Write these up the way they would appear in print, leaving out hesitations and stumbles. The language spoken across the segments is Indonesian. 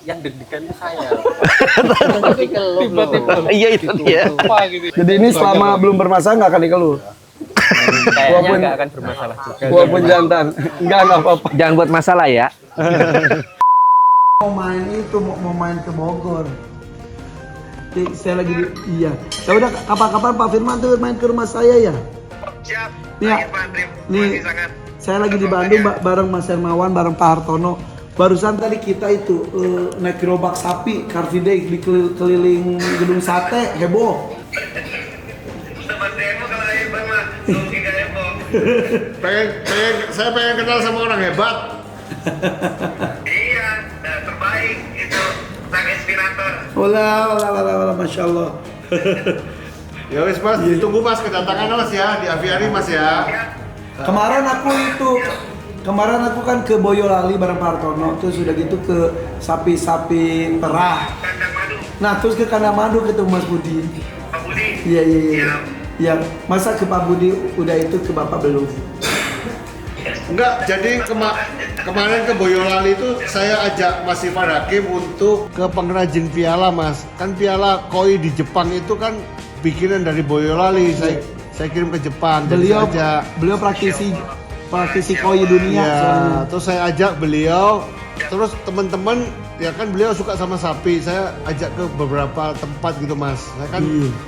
Yang deg-degan itu saya. Tiba-tiba. Iya itu dia. Apa gitu. Jadi ini selama belum bermasalah nggak akan dikeluh. Kayaknya nggak akan bermasalah juga. Walaupun jantan, nggak apa-apa. Jangan buat masalah ya. Mau main ke Bogor. Saya lagi iya. Ya udah kapan-kapan Pak Firman tuh main ke rumah saya ya. Siap. Nih, nih saya lagi di Bandung bareng Mas Hermawan, bareng Pak Hartono. Barusan tadi kita itu naik gerobak sapi Car Free Day di keliling gedung sate, heboh. Saya pengen kenal sama orang hebat. Iya, terbaik itu, sang inspirator. Olah, masya Allah. Ya wis mas, ditunggu mas kedatangan mas ya di aviari mas ya. Kemarin aku kan ke Boyolali bareng Pak Hartono, terus sudah gitu ke sapi-sapi perah. Kandang madu, Nah terus ke Kandang Madu ketemu Mas Budi. Pak Budi. Iya. Ya, masa ke Pak Budi udah itu ke Bapak belum? Enggak, jadi kemarin ke Boyolali itu saya ajak Mas Irfan Hakim untuk ke pengrajin piala mas. Kan piala koi di Jepang itu kan bikinan dari Boyolali. Saya kirim ke Jepang. Beliau praktisi koi dunia. Ya, soalnya. terus saya ajak beliau. Terus teman-teman ya kan beliau suka sama sapi. Saya ajak ke beberapa tempat gitu mas.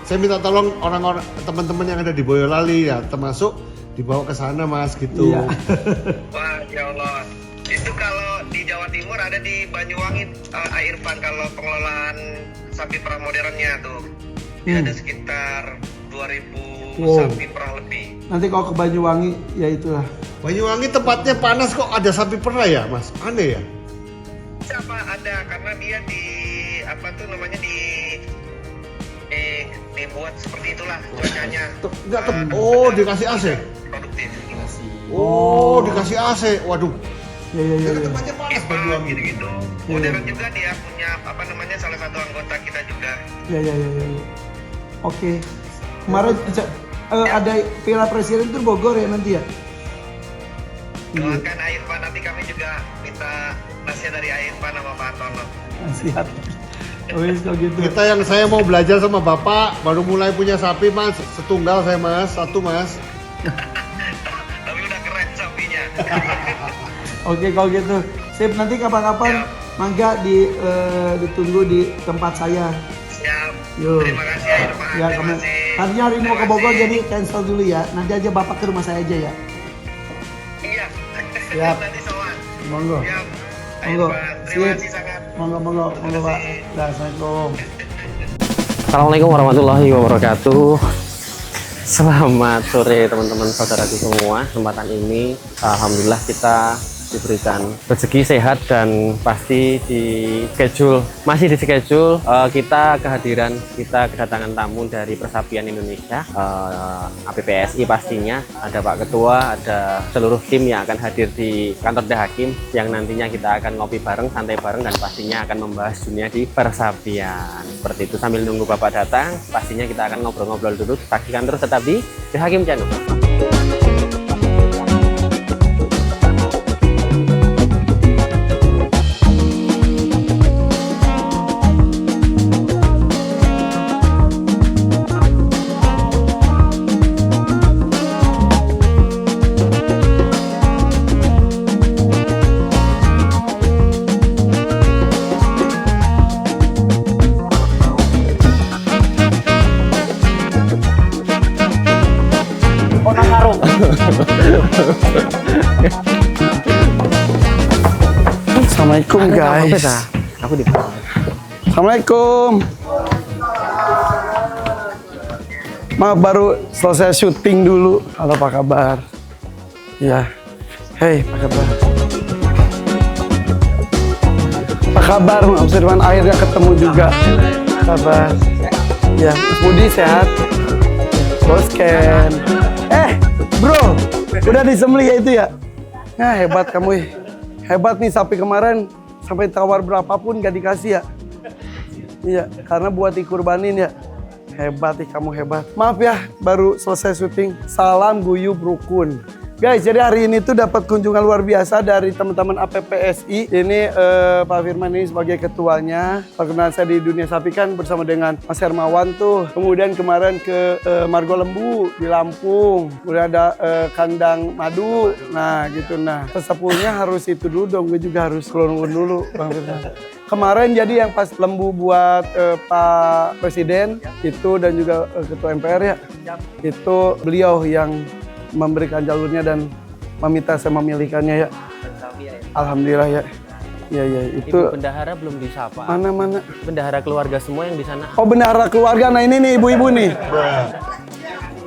Saya minta tolong orang-orang teman-teman yang ada di Boyolali ya, termasuk dibawa ke sana mas gitu. Iya. Wah, ya Allah. Itu kalau di Jawa Timur ada di Banyuwangi, Irfan, kalau pengelolaan sapi perah modernnya tuh. Dia ada sekitar 2000 sapi perah lebih. Nanti kalau ke Banyuwangi ya itulah. Banyuwangi tempatnya panas kok ada sapi perah ya mas? Aneh ya? Siapa ada, karena dia dibuat seperti itulah cuacanya. Dikasih AC? Produktif. Oh, dikasih AC. Waduh. Iya. Tempatnya panas Banyuwangi Banyuwangi. gitu. Modern juga, dia punya salah satu anggota kita juga. Iya. Oke. Kemarin ada Piala Presiden itu Bogor ya nanti ya? Doakan Irfan, nanti kami juga minta nasihat dari Irfan sama Pak Hartono. Siap. Wes kalau gitu. Saya mau belajar sama Bapak, baru mulai punya sapi mas. Setunggal saya mas, satu mas. Tapi udah keren sapinya. Oke kalau gitu. Sip, nanti kapan-kapan mangga ditunggu di tempat saya. Siap. Yo. Terima kasih Irfan. Ya, Terima kasih. tadinya hari ini mau ke Bogor jadi cancel dulu ya. Nanti aja Bapak ke rumah saya aja ya. Iya. Siap. Nanti soal. Monggo. Siap. Monggo. Irfan, terima Sip. kasih sangat. Monggo Pak. Assalamualaikum. Assalamualaikum warahmatullahi wabarakatuh. Selamat sore teman-teman saudaraku semua. Kesempatan ini alhamdulillah kita diberikan rezeki sehat dan pasti masih di schedule kita kedatangan tamu dari Persapian Indonesia, APPSI pastinya. Ada Pak Ketua, ada seluruh tim yang akan hadir di kantor The Hakim yang nantinya kita akan ngopi bareng, santai bareng, dan pastinya akan membahas dunia di persapian. Seperti itu, sambil nunggu Bapak datang pastinya kita akan ngobrol-ngobrol dulu. Saksikan terus tetap di The Hakim Channel. Assalamualaikum guys. Aku di Assalamualaikum. Maaf baru selesai syuting dulu. Halo, apa kabar? Ya. Hei, apa kabar? Apa kabar? Mas Irfan, akhirnya ketemu juga. Kabar. Ya, Mas Budi sehat. Bos Ken. Bro, udah disembelih ya itu ya? Nah, hebat kamu. Hebat nih, sapi kemarin sampai tawar berapapun gak dikasih ya. Iya, karena buat dikurbanin ya. Hebat nih kamu, hebat. Maaf ya, baru selesai syuting. Salam guyub rukun. Guys, jadi hari ini tuh dapat kunjungan luar biasa dari teman-teman APPSI. Ini Pak Firman ini sebagai ketuanya. Perkenalan saya di dunia sapi kan bersama dengan Mas Hermawan tuh. Kemudian kemarin ke Margo Lembu di Lampung. Kemudian ada kandang madu. Nah gitu. Nah sesepuhnya harus itu dulu dong. Gue juga harus keluar dulu Bang Firman. Kemarin jadi yang pas lembu buat Pak Presiden itu dan juga Ketua MPR ya. Itu beliau yang memberikan jalurnya dan meminta saya memilihkannya ya. Alhamdulillah ya. Ya itu. Ibu bendahara belum disapa. Mana? Bendahara keluarga semua yang di sana. Oh bendahara keluarga. Nah ini nih ibu-ibu nih.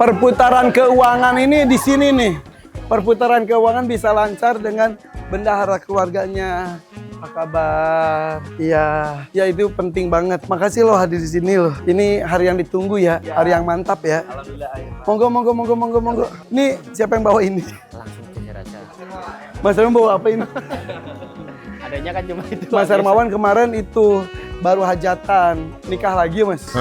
Perputaran keuangan ini di sini nih. Perputaran keuangan bisa lancar dengan bendahara keluarganya. Apa kabar? Iya, ya itu penting banget. Makasih loh hadir di sini loh. Ini hari yang ditunggu ya, hari yang mantap ya. Alhamdulillah. Monggo. Ini siapa yang bawa ini? Langsung kejar aja. Mas Hermawan bawa apa ini? Adanya kan cuma itu. Mas Hermawan kemarin itu baru hajatan, nikah lagi Mas.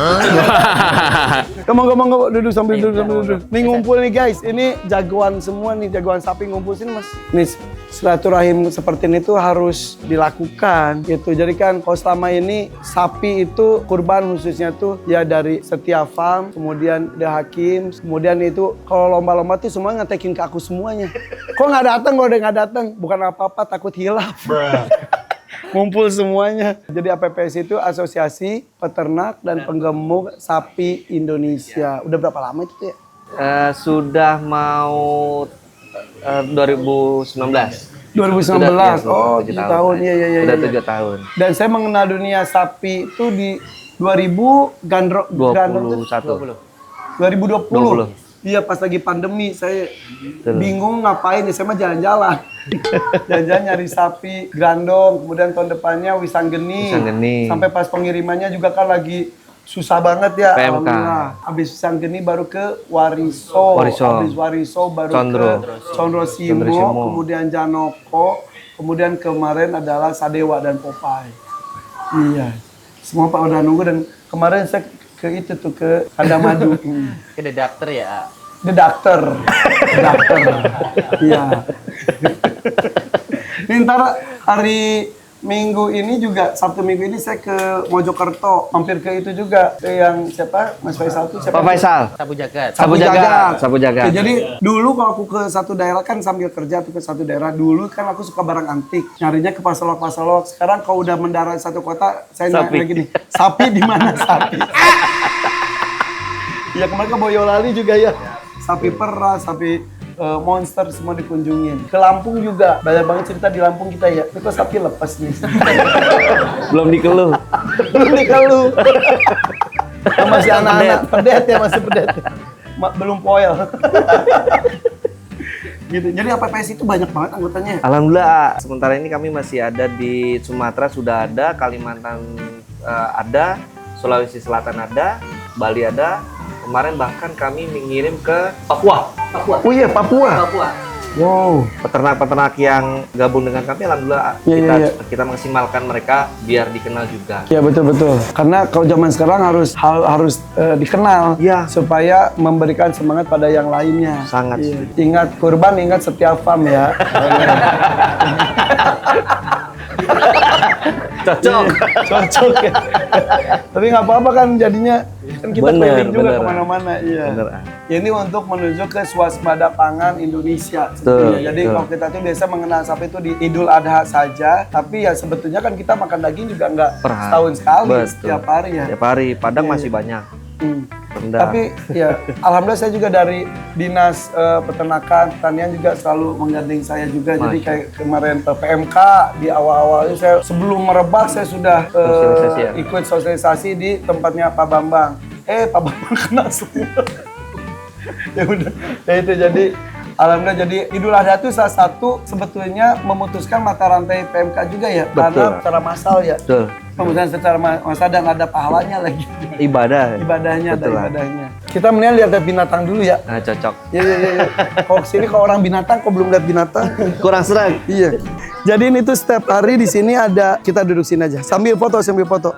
Monggo duduk sambil duduk. Nih ngumpul nih guys, ini jagoan semua nih, jagoan sapi ngumpul sini Mas. Nih silaturahim seperti ini tuh harus dilakukan gitu. Jadi kan kalau selama ini sapi itu kurban khususnya tuh ya dari setiap farm, kemudian The Hakim, kemudian itu kalau lomba-lomba tuh semua ngetekin ke aku semuanya. Kok nggak datang? Kalau udah nggak datang, bukan apa-apa, takut hilaf. Ngumpul semuanya. Jadi APPSI itu Asosiasi Peternak dan Penggemuk Sapi Indonesia. Udah berapa lama itu tuh ya? Sudah mau 2019. 2019. Oh, 7 tahun. Iya. Udah 7 tahun. Dan saya mengenal dunia sapi itu di 2021. 2020. Iya, pas lagi pandemi saya bingung ngapain ya, saya mah jalan-jalan. Jalan-jalan nyari sapi, grandong, kemudian tahun depannya Wisanggeni. Sampai pas pengirimannya juga kan lagi susah banget ya. PMK. Habis Wisanggeni baru ke Wariso. Habis Wariso baru ke Condro Simo, kemudian Janoko, kemudian kemarin adalah Sadewa dan Popeye. Iya. Semua Pak udah nunggu dan kemarin saya ke itu tuh ke kandang madu. Ke The Doctor ya? The Doctor. Iya. Ini ntar hari Minggu ini juga, Sabtu Minggu ini saya ke Mojokerto. Mampir ke itu juga. Ke yang siapa? Mas Faisal tuh siapa? Pak Faisal. Sabu Jagat. Jadi dulu kalau aku ke satu daerah kan sambil kerja tuh ke satu daerah. Dulu kan aku suka barang antik. Nyarinya ke Pasalok. Sekarang kalau udah mendarat satu kota, saya nanya lagi nih. Sapi di mana sapi? Ya kemarin ke Boyolali juga ya. Sapi perah, sapi monster semua dikunjungin. Ke Lampung juga, banyak banget cerita di Lampung kita ya. Itu sapi lepas nih. Belum dikeluh. Masih anak-anak, pedet ya, masih pedet. Belum poel. Gitu. Jadi APPSI itu banyak banget anggotanya. Alhamdulillah, sementara ini kami masih ada di Sumatera sudah ada, Kalimantan ada, Sulawesi Selatan ada, Bali ada. Kemarin bahkan kami mengirim ke Papua. Oh iya, Papua. Wow. Peternak-peternak yang gabung dengan kami, alhamdulillah kita maksimalkan mereka biar dikenal juga. Iya betul. Karena kalau zaman sekarang harus dikenal supaya memberikan semangat pada yang lainnya. Sangat. Iya. Ingat kurban, ingat setiap farm ya. Cocok ya. Tapi nggak apa-apa kan jadinya kan kita keliling juga kemana-mana. Iya. Ini untuk menuju ke swasembada pangan Indonesia. Jadi kalau kita tuh biasa mengenal sapi itu di Idul Adha saja, tapi ya sebetulnya kan kita makan daging juga nggak setahun sekali, setiap hari ya. Setiap hari, Padang masih banyak. Tapi ya alhamdulillah saya juga dari dinas peternakan pertanian juga selalu menggandeng saya juga. Jadi kayak kemarin PMK di awal-awal itu saya sebelum merebak saya sudah ikut sosialisasi di tempatnya Pak Bambang. Pak Bambang kena semua. Ya udah, ya itu jadi alhamdulillah jadi Idul Adha itu salah satu sebetulnya memutuskan mata rantai PMK juga ya. Karena secara massal ya. pembesaran secara massa dan ada pahalanya lagi. Ibadah. Ibadahnya, ada Betul lah. ibadahnya. Kita mendingan lihat binatang dulu ya. Nah, cocok. Ya. Kok sini kalau orang binatang, kok belum lihat binatang? Kurang serang. Iya. Jadi ini tuh setiap hari di sini ada, kita duduk sini aja sambil foto.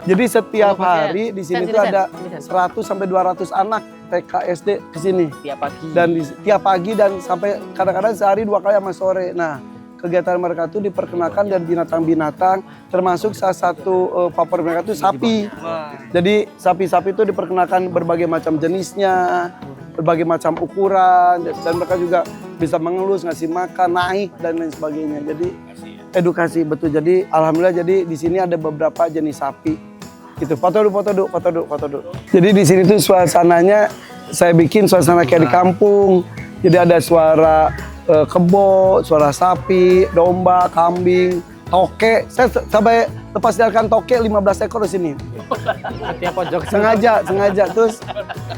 Jadi setiap hari di sini tuh ada 100 sampai 200 anak TK SD di sini. Tiap pagi. Dan tiap pagi dan sampai kadang-kadang sehari 2 kali sama sore. Nah, kegiatan mereka tuh diperkenalkan dan binatang-binatang, termasuk salah satu favorit mereka tuh sapi. Jadi sapi-sapi itu diperkenalkan berbagai macam jenisnya, berbagai macam ukuran, dan mereka juga bisa mengelus, ngasih makan, naik dan lain sebagainya. Jadi edukasi betul. Jadi alhamdulillah jadi di sini ada beberapa jenis sapi. Gitu. Foto dulu. Jadi di sini tuh suasananya saya bikin suasana kayak di kampung. Jadi ada suara kebo, suara sapi, domba, kambing, toke. Saya sampai lepas liarkan toke 15 ekor di sini. Tiap pojok. Sengaja. Terus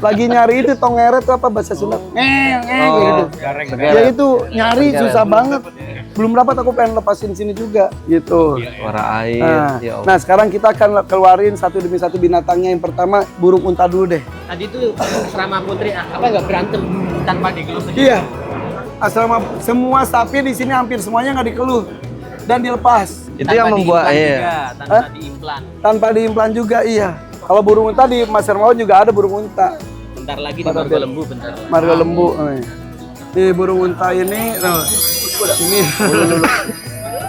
lagi nyari itu tongeret itu apa bahasa Sunda? Gitu. Ya itu nyari susah banget. Belum dapat, aku pengen lepasin sini juga gitu. Suara air. Ya Allah. Nah, sekarang kita akan keluarin satu demi satu binatangnya. Yang pertama burung unta dulu deh. Tadi itu asrama putri apa nggak berantem tanpa dikeluh? Iya. Asrama semua sapi di sini hampir semuanya nggak dikeluh dan dilepas. Itu yang membuat Tanpa diimplan. Tanpa diimplan juga, iya. Kalau burung unta di Mas Hermawan juga ada burung unta. Bentar lagi di Margo Lembu bentar. Marga lembu. Di burung unta ini,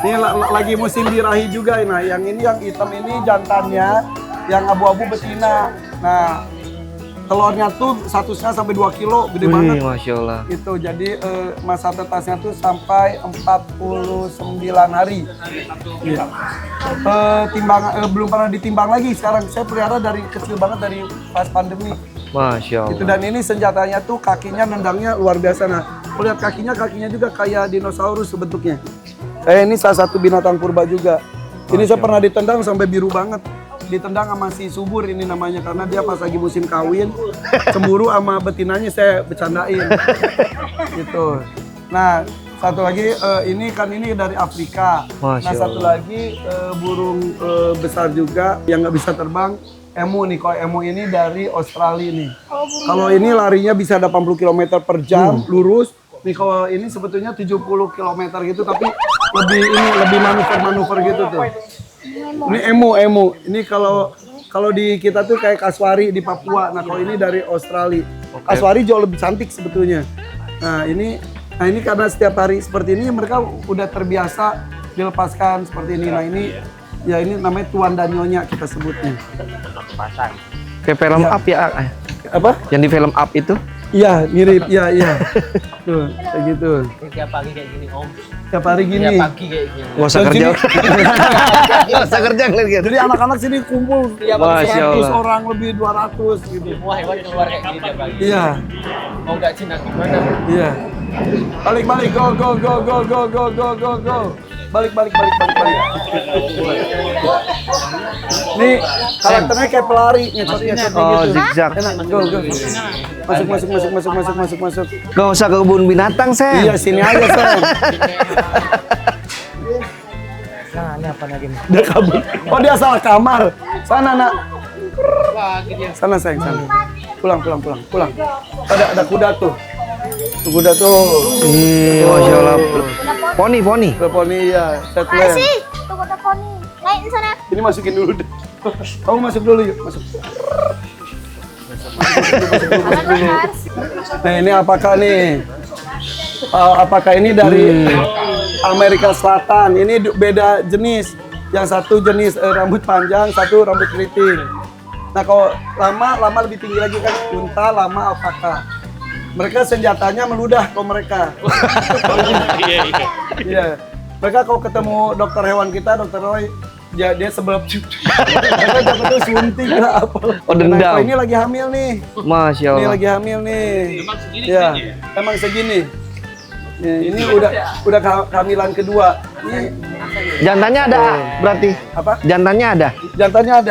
ini lagi musim birahi juga. Nah, yang ini yang hitam ini jantannya, yang abu-abu betina. Nah, telurnya tuh 1,5 sampai 2 kilo, gede banget. Masya Allah. Itu jadi masa tetasnya tuh sampai 49 hari. Iya. Belum pernah ditimbang lagi. Sekarang saya pelihara dari kecil banget, dari pas pandemi. Masya Allah. Itu dan ini senjatanya tuh kakinya nendangnya luar biasa. Nah, lihat kakinya juga kayak dinosaurus bentuknya. Ini salah satu binatang purba juga. Ini saya pernah ditendang sampai biru banget. Ditendang sama si subur ini namanya, karena dia pas lagi musim kawin cemburu sama betinanya, saya bercandain gitu. Nah, satu lagi ini dari Afrika. Masya Nah, satu lagi burung besar juga yang nggak bisa terbang, emu nih. Kalau emu ini dari Australia nih. Kalau ini larinya bisa 80 km per jam lurus. Nih kalau ini sebetulnya 70 km gitu, tapi lebih manuver gitu tuh. Ini emu. Ini kalau di kita tuh kayak kasuari di Papua. Nah, kalau ini dari Australia. Kasuari jauh lebih cantik sebetulnya. Nah, ini karena setiap hari seperti ini mereka udah terbiasa dilepaskan seperti ini. Nah, ini namanya tuan dan nyonya kita sebutnya. Kayak film Ya. Up ya. Apa? Yang di film Up itu? Iya, mirip. Iya. Tuh, kayak gitu. Tiap pagi kayak gini om. Tiap hari gini. Tiap pagi kayak gini. Nggak usah Dan kerja. sini- Nggak usah kerja ngeliat gitu. Jadi anak-anak sini kumpul Masya 100 Allah. orang lebih 200 gitu. Semua hewan keluar kayak gini tiap pagi. Iya. Mau nggak Cina gimana? Iya. Balik, go. Balik. Nih, karakternya kayak pelari, ngecot Oh, gitu. zigzag. Enak, go. Masuk. Gak usah ke kebun binatang, Sen. Iya, sini aja, Sen. Nah, ini apa lagi nih? Dia kabur. Oh, dia salah kamar. Sana, Nak. Sana, sayang, sana. Pulang. Ada kuda tuh. Kuda tuh. Masya Allah. Poni. Ada poni ya, settler. Masih, tuh kota poni. Naik di sana. Ini masukin dulu deh. Kamu masuk dulu yuk, masuk. Nah, ini apakah nih? Apakah ini dari Amerika Selatan? Ini beda jenis. Yang satu jenis rambut panjang, satu rambut keriting. Nah, kalau lama lebih tinggi lagi kan, unta, lama, alpaka. Mereka senjatanya meludah kalau mereka. Iya. Mereka kalau ketemu dokter hewan kita, dokter Roy, dia sebelum mereka dapetnya suntik lah apa. Oh, dendam. Nah, ini lagi hamil nih. Masya Ini Allah. lagi hamil nih. Ya, emang segini. Ya, ini udah kehamilan kedua. Ini Jantannya ada berarti? apa? Jantannya ada?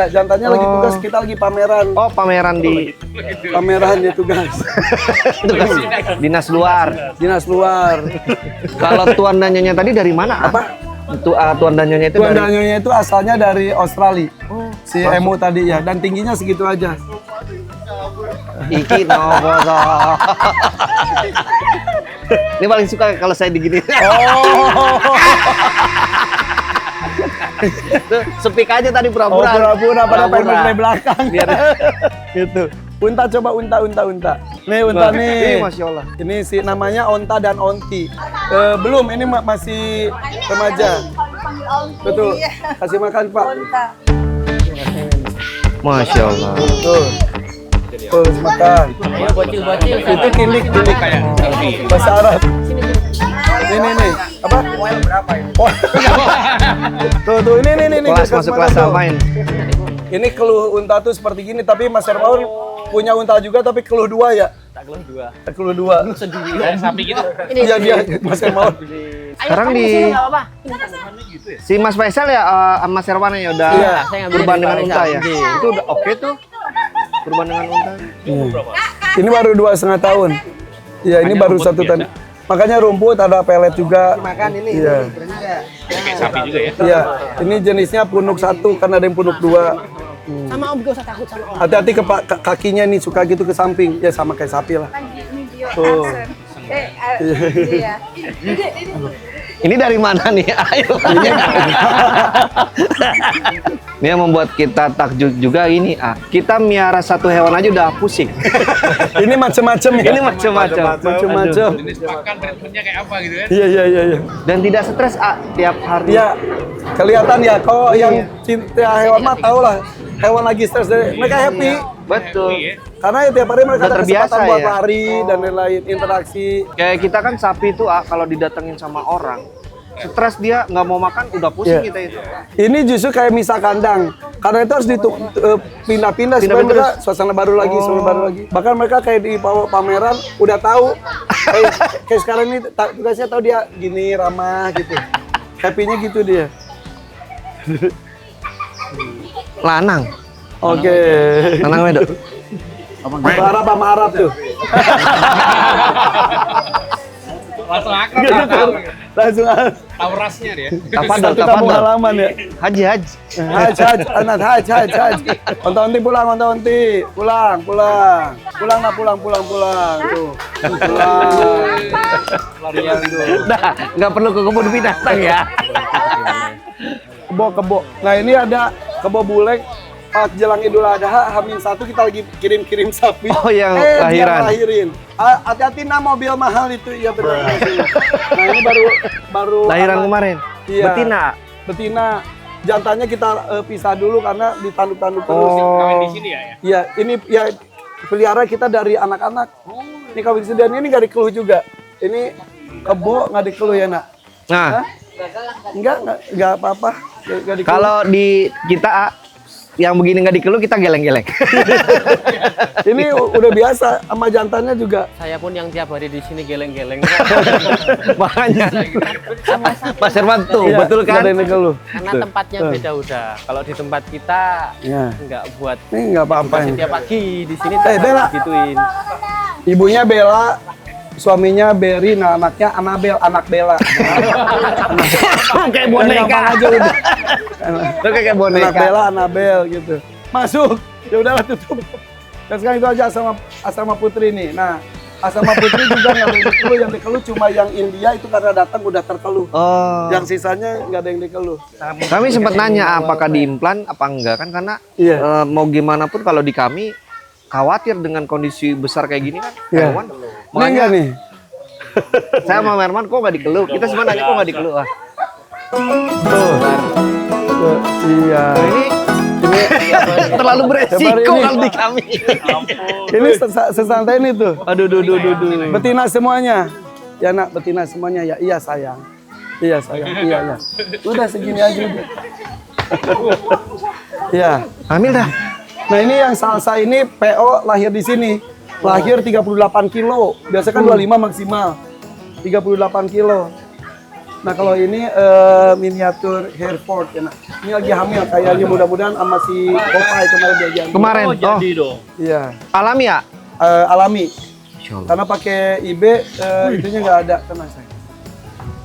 Jantannya lagi tugas, kita lagi pameran. Oh, pameran di Pameran dia tugas. dinas luar. Dinas luar. Kalau tuan dan nyonya tadi dari mana? Apa? Tuan dan nyonya itu Tuan dari dan nyonya itu asalnya dari Australia. Si Emu tadi ya, dan tingginya segitu aja. Iki no foto. Ini paling suka kalau saya digini. Tuh, speak aja tadi pura-pura. Pura-pura pada pengen dari belakang. Biar Gitu. Unta coba unta. Nih unta nih. Masya Allah. Ini si namanya onta dan onti. Belum, ini masih remaja. Betul. Kasih makan Pak. Masya Allah. Tuh. Tuh, makan. Ayo bocil-bocil. Itu kindik. Bahasa Arab. Ini. Apa? Berapa ini? Tuh, ini. Kelas masuk kelas samain. Ini keluh unta tuh seperti gini, tapi Mas Hermawan punya unta juga, tapi keluh dua ya? Tak keluh dua. Sedih. Sapi gitu. Iya dia, Mas Hermawan. Sekarang di si Mas Faisal ya, Mas Herwan ya udah Iya, saya ngambil kurban dari dengan Faisal. unta ya. Iya. Itu udah oke tuh. Kurban dengan unta. Ini baru 2,5 tahun. Iya, ini baru 1 tahun. Makanya rumput, ada pelet juga. Makan ini. Iya. Sapi juga ya. Iya, ini jenisnya punuk 1, kan ada yang punuk 2. Sama Om gak usah takut sama Om. Hati-hati ke kakinya nih, suka gitu ke samping. Ya sama kayak sapi lah. Tuh. Iya. Ini dari mana nih? Ayo. Ini yang membuat kita takjub juga ini. Kita miara satu hewan aja udah pusing. Ini macam-macam ya. Ini macam-macam. Macam-macam. Jenis pakan treatmentnya kayak apa gitu kan? Iya. Dan tidak stres tiap hari. Iya, kelihatan ya. Kalau yang cinta hewan mah tau lah. Hewan lagi stres, mereka happy. Betul. Karena ya tiap hari mereka Udah ada terbiasa kesempatan buat ya. lari dan lain-lain, interaksi. Kayak kita kan sapi itu kalau didatengin sama orang, stres dia nggak mau makan udah pusing Iya. kita itu. Ini justru kayak misah kandang. Karena itu harus pindah-pindah supaya Pindah-pindah mereka suasana baru lagi, suasana baru lagi. Bahkan mereka kayak di pameran udah tahu. kayak sekarang ini tugasnya tahu dia gini ramah gitu. Happy-nya gitu dia. Lanang. Oke. Lanang wedok. Arab sama Arab tuh. Langsung akrab. Langsung Tahu rasnya dia. Tafadhol, satu kampung tafadhol. halaman ya. Haji. Haj, anak haj. Onta-onti pulang. Pulang. Pulang. Tuh. Pulang tuh. Nah, nggak perlu ke kebun binatang ya. Kebo. Nah ini ada kebo bulek. Pas jelang Idul Adha, H-1 kita lagi kirim sapi. Oh, yang dia lahiran. lahirin. Hati-hati mobil mahal itu, ya benar. Nah ini baru Lahiran kemarin. Iya. Betina. Jantannya kita pisah dulu karena ditanduk-tanduk terus. Kawin di sini ya? Iya, ini ya pelihara kita dari anak-anak. Ini kawin sini dan ini nggak dikeluh juga. Ini kebo nggak dikeluh ya nak? Nah, Hah? Nggak apa-apa. Nggak dikeluh. kalau di kita yang begini nggak dikeluh kita geleng-geleng. Ini udah biasa sama jantannya juga. Saya pun yang tiap hari di sini geleng-geleng. Makanya. Mas Herman tuh, Iya, betul nggak kan? ada yang dikeluh. Karena tempatnya beda udah. Kalau di tempat kita Ya. nggak buat Ini nggak apa-apa edukasi ini. tiap pagi di sini. Bella. Gituin. Ibunya Bella, suaminya Berry, nah anaknya Anabel, anak Bella. Kayak Gampang boneka. aja udah. Lu kayak boneka. Anak Bella, Anabel gitu. Masuk. Ya udahlah tutup. Dan sekarang itu aja asrama putri nih. Nah, asrama putri juga nggak ada yang dikeluh. Yang dikeluh cuma yang India itu karena datang udah terkeluh. Oh. Yang sisanya nggak ada yang dikeluh. Kami sempat nanya apakah diimplan apa enggak kan karena Iya. mau gimana pun kalau di kami khawatir dengan kondisi besar kayak gini kan Iya. hewan. Ini Makanya enggak nih? saya sama Herman kok nggak dikeluh. Kita semua nanya kok nggak dikeluh. Ah. Tuh. Iya. Ini terlalu beresiko Ini- kalau di kami. Ini sesantai ini tuh. Aduh, Betina semuanya. Ya nak, betina semuanya ya. Iya sayang. Iya sayang. Iya ya. Udah segini aja udah. Iya. Hamil dah. Nah ini yang salsa ini PO lahir di sini. Lahir 38 kilo. Biasa kan 25 maksimal. 38 kilo. Nah kalau ini miniatur Hereford ya nak. Ini lagi hamil kayaknya mudah-mudahan sama si Popeye kemarin dia janji. Kemarin. Oh, Iya. alami ya? Alami. Insyaallah. Karena pakai IB itunya nggak ada tenang saya.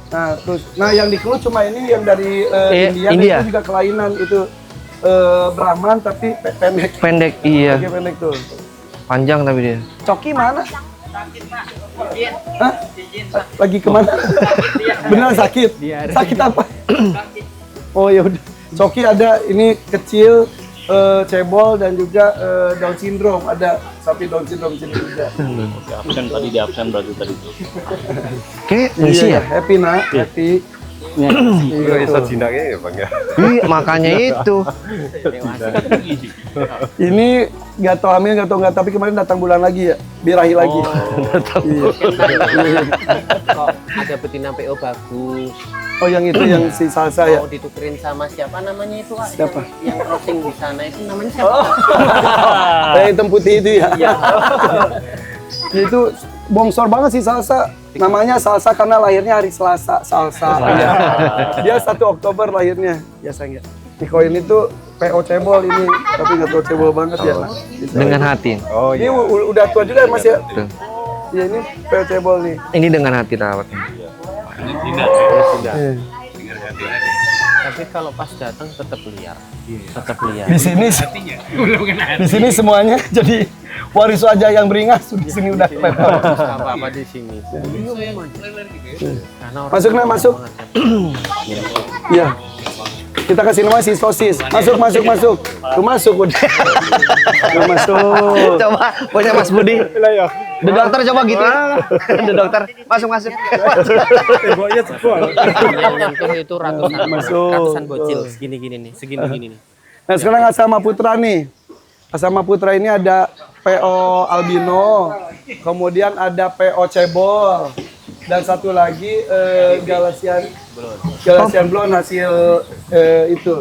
Nah, terus, yang di Clue cuma ini yang dari India, India. itu juga kelainan itu Brahman tapi pendek. Pendek, iya. Pakai pendek tuh. Panjang tapi dia. Coki mana? Hah? Lagi kemana? Beneran sakit? Sakit apa? Oh ya udah. Coki ada ini kecil, cebol dan juga Down syndrome. Ada sapi Down syndrome sini juga. Absen tadi di absen berarti tadi. Oke, ngisi Iya, ya? happy nak, happy. Iya, tuh. Iya, makanya itu. Ini nggak tahu hamil nggak tahu nggak, tapi kemarin datang bulan lagi ya, birahi lagi. Iya. Kok ada betina PO bagus. Oh yang itu yang si salsa ya. Mau ditukerin sama siapa namanya itu, Wak? Siapa? Yang crossing di sana itu namanya siapa? Yang hitam putih itu ya. Itu bongsor banget sih salsa. Namanya salsa karena lahirnya hari Selasa. Salsa. Iya. Dia 1 Oktober lahirnya. Ya sayang ya. Niko ini tuh PO cebol ini, tapi nggak tahu cebol banget ya. Dengan hati. Ini udah tua juga Mas ya. Tuh. Ya ini PO cebol nih. Ini dengan hati rawatnya. Iya. Tapi kalau pas datang tetap liar. Tetap liar. Di sini semuanya jadi waris wajah yang beringas di sini udah kelihatan. Apa-apa di sini. Karena orang Masuk nak masuk. Iya. Kita kasih nama si sosis. Masuk. Tuh masuk udah. Tuh masuk. Coba punya Mas Budi. The dokter coba gitu. The dokter masuk. yang nyentuh itu Masuk. ratusan bocil segini-gini nih. Nah sekarang Asama Putra nih. Asama Putra ini ada PO albino, kemudian ada PO cebol, dan satu lagi Galasian blonde hasil itu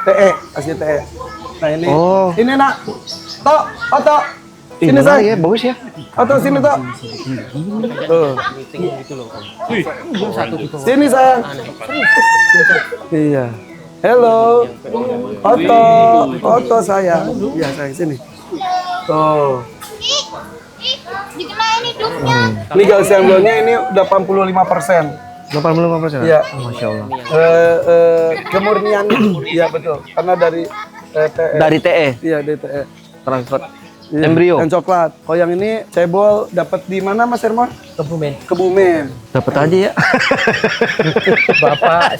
TE, hasil TE. Nah ini, ini nak, Oto, sini Ini saya, ya, bagus ya. Oto sini Tok. Tuh. Sini sayang. Iya. Hello. Oto sayang. Iya sayang sini. Tuh. Dikenain hidungnya. Ini Galasian blonde-nya ini 85%. 85%. Iya. Masya Allah. Kemurnian, iya betul. Karena dari TE. Dari TE, Iya dari TE. transfer Iya. embrio. Dan coklat. Oh yang ini cebol dapat di mana Mas Hermon? Kebumen. Dapat aja ya. Bapak,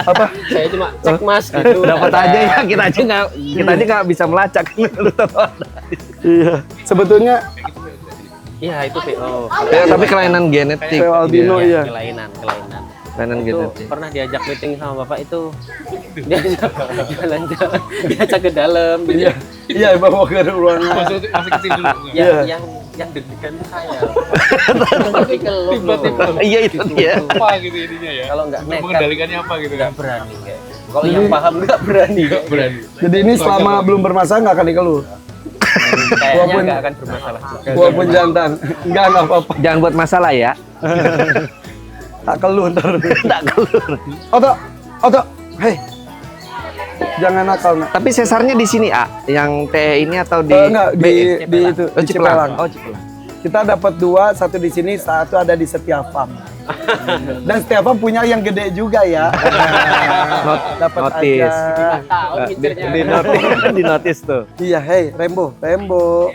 Apa? saya cuma cek Mas gitu. Dapat aja ya. Kita aja nggak bisa melacak. Iya. Sebetulnya Iya itu PO. Ya, tapi kelainan genetik. PO albino iya. Kelainan. Kelainan Itu genetik. pernah diajak meeting sama bapak itu, diajak jalan-jalan, diajak ke dalam. Iya. Iya bawa ke ruangan. Iya. Yang deg-degan tuh saya. Tapi tiba-tiba. Iya itu dia. Apa gitu ininya ya? Kalau nggak nekat, Mengendalikannya apa gitu kan? nggak berani kayak. Kalau yang paham nggak berani. Jadi ini selama belum bermasalah nggak akan dikeluh. Kayaknya nggak akan bermasalah juga. Walaupun jantan. Nggak apa-apa. Jangan buat masalah ya. Tak keluh ntar. Tak keluar. Oto. Hei. Jangan nakal nak. Tapi sesarnya di sini A, yang TE ini atau di Enggak, B? di itu, Oh, di Cipelang. Cipelang. Oh, Cipelang. Kita dapat 2, satu di sini, satu ada di Setia Farm. Dan Setia Farm punya yang gede juga ya. Dapat Notis. aja. Tahu mikirnya. Di notis tuh. Iya, hey, Rembo. Rembo.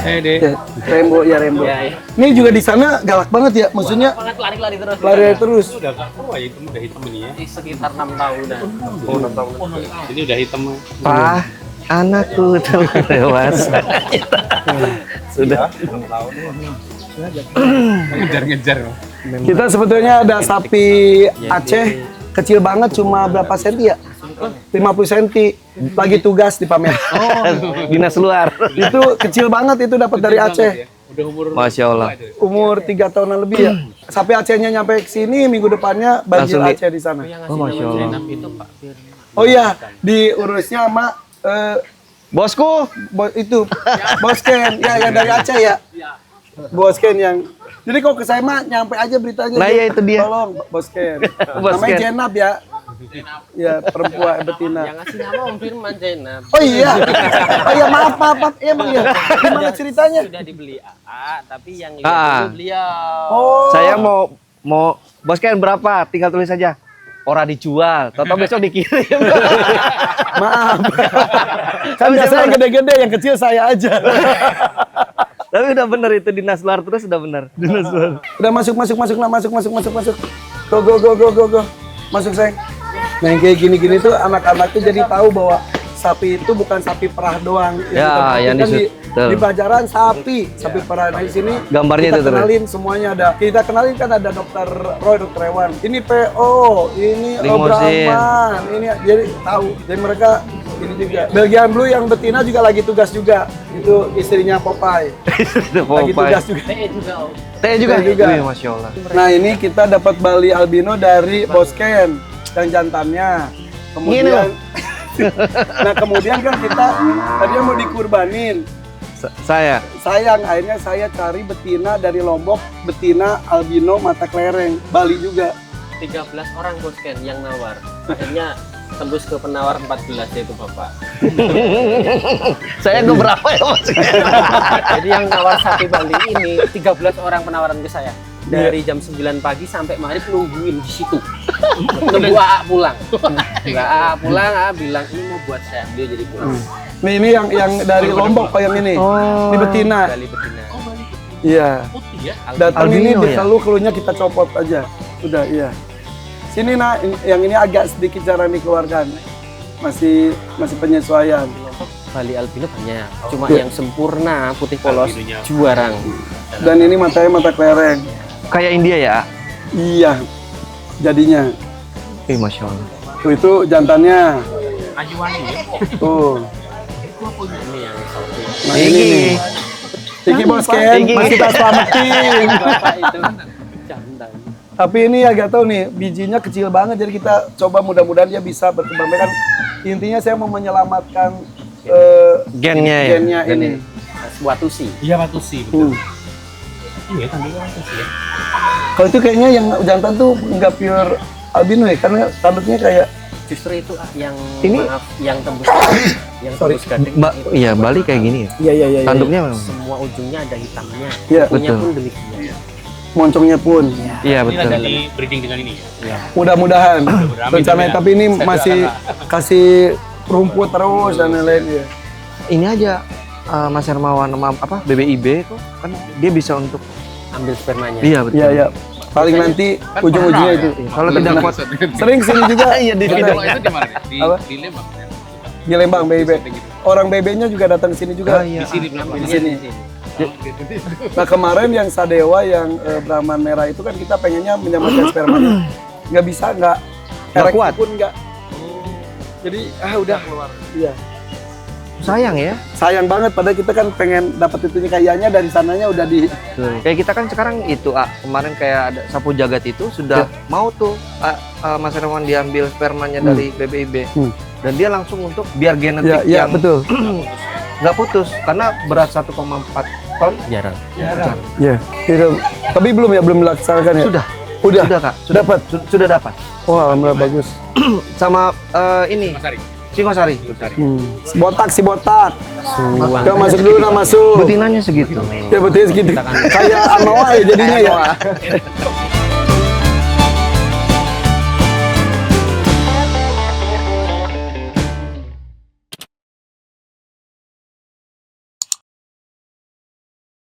Ya. Ini juga di sana galak banget ya, maksudnya Banget lari-lari terus. lari terus. Udah tua ya, udah hitam ini ya. Di sekitar 6 tahunan. Oh, 6 tahun. Ini udah hitam. Pak, anakku telah dewasa. Sudah. Ngejar-ngejar. Kita sebetulnya ada sapi Aceh kecil banget, cuma berapa senti ya? 50 cm. Lagi tugas di pamer. Dinas luar. Itu kecil banget, itu dapat dari Aceh. Udah umur Masya Allah. Umur 3 tahunan lebih ya. Sapi Acehnya nyampe ke sini, minggu depannya banjir Langsung Aceh di sana. Oh, Masya Allah. Itu Pak Firman. Oh iya, diurusnya sama Bosku, itu Bosken, ya yang dari Aceh ya. Bosken yang. Jadi kalau ke saya mah nyampe aja beritanya. Nah, ya itu dia. Tolong Bosken. Bosken. Namanya Jenab ya. Ya, perempuan betina. Yang ngasih nama Om Firman Zainab. Oh iya. Oh iya, maaf. Emang ya. Gimana ceritanya? Sudah dibeli AA, tapi yang lihat Ah. dulu beliau. Oh. Saya mau Bos Ken berapa? Tinggal tulis saja. Ora dijual, toto besok dikirim. Maaf. Kan biasanya yang gede-gede, yang kecil saya aja. Tapi udah bener itu dinas luar terus udah bener. Dinas luar. Udah masuk lah, masuk. Go. Masuk, sayang. Nah, yang kayak gini-gini tuh anak-anak tuh jadi tahu bahwa sapi itu bukan sapi perah doang. Ya, yang kan betul. di pelajaran sapi perah. Nah, di sini Gambarnya kita itu terus. kenalin semuanya ada. Kita kenalin kan ada dokter Roy, dokter Hewan. Ini PO, ini Limosin. Brahman, ini jadi tahu. Jadi mereka ini juga. Belgian Blue yang betina juga lagi tugas juga. Itu istrinya Popeye. Lagi tugas juga. TE juga Om. Teh juga. juga. Wih, Masya Allah. Nah, ini kita dapat Bali albino dari Bos Ken dan jantannya. Kemudian nah, kemudian kan kita tadinya mau dikurbanin. Saya. Sayang, akhirnya saya cari betina dari Lombok, betina albino mata kelereng, Bali juga. 13 orang Bos Ken yang nawar. Akhirnya tembus ke penawar 14 yaitu Bapak. Saya keberapa ya Mas? Jadi yang nawar sapi Bali ini 13 orang penawaran ke saya. Dari jam 9 pagi sampai maghrib nungguin di situ. Tunggu AA pulang. AA pulang, AA bilang ini mau buat saya. Dia jadi pulang. Nih, ini yang dari Lombok Pak, yang ini. Ini betina. Bali betina. Iya. Putih ya. Datang ini Albino ya? selalu keluarnya kita copot aja. Udah, iya. Sini nak, yang ini agak sedikit jarang dikeluarkan. Masih penyesuaian. Bali albino banyak. Cuma Iya. yang sempurna putih polos Albinonya. juarang. Dan ini matanya mata kelereng. Kayak India ya? Iya. Jadinya. Wih, Masya Allah. Tuh, itu jantannya. Ajuani ya. Tuh. Ini yang sapi. Nah, ini nih. Tiki Bos Ken, Tiki. masih tak selamatin. Bapak itu jantan. Tapi ini agak tahu nih, bijinya kecil banget, jadi kita coba mudah-mudahan dia bisa berkembang. Kan intinya saya mau menyelamatkan Gennya ya? gennya ini. Watusi. Iya Watusi betul. Hmm. Iya tampilnya Watusi ya. Kalau itu kayaknya yang jantan tuh nggak pure albino ya, karena tanduknya kayak Justru itu yang Ini- maaf, yang tembus yang Sorry. tembus gading itu. Iya, Bali kayak gini ya? iya. Tanduknya memang. Semua ujungnya ada hitamnya. Iya, Kukunya betul. pun demikian. moncongnya pun. Iya, Ini betul. lagi breeding dengan ini ya. Mudah-mudahan. Mudah-mudahan, Rencananya, amin. tapi ini Saya masih doakan kasih rumput terus dan lain-lain ya. Ini aja Mas Hermawan sama apa BBIB itu kan dia bisa untuk Ambil spermanya. iya betul. Iya. Paling nanti ujung-ujungnya itu. Kalau tidak kuat Sering sini juga. iya di Kalau video. itu di mana? Di Apa? di Lembang. Ya? Di Lembang BIB. Orang BB-nya juga datang ke sini juga. iya. Di sini berapa? Di sini. Nah, kemarin yang Sadewa yang Brahman merah itu kan kita pengennya menyelamatkan spermanya. Nggak bisa, nggak ereksi kuat. pun nggak. Jadi udah keluar. Iya. Sayang ya. Sayang banget, padahal kita kan pengen dapat itunya, kayaknya dari sananya udah di. Kayak kita kan sekarang itu kemarin kayak ada sapu jagat itu sudah mau tuh Mas Hermawan diambil spermanya dari BBIB. Dan dia langsung untuk biar genetik Iya, yang betul. nggak putus karena berat 1,4 ton Jarang. Iya. Tapi belum dilaksanakan ya? sudah Udah. Kak sudah Dapat. sudah dapat Wah, alhamdulillah bagus. sama ini Mas Ari. Singosari. Si botak. Suang. Udah masuk dulu, udah masuk. Betinanya segitu. Ya betul segitu. Kayak Anoa ya jadinya ya.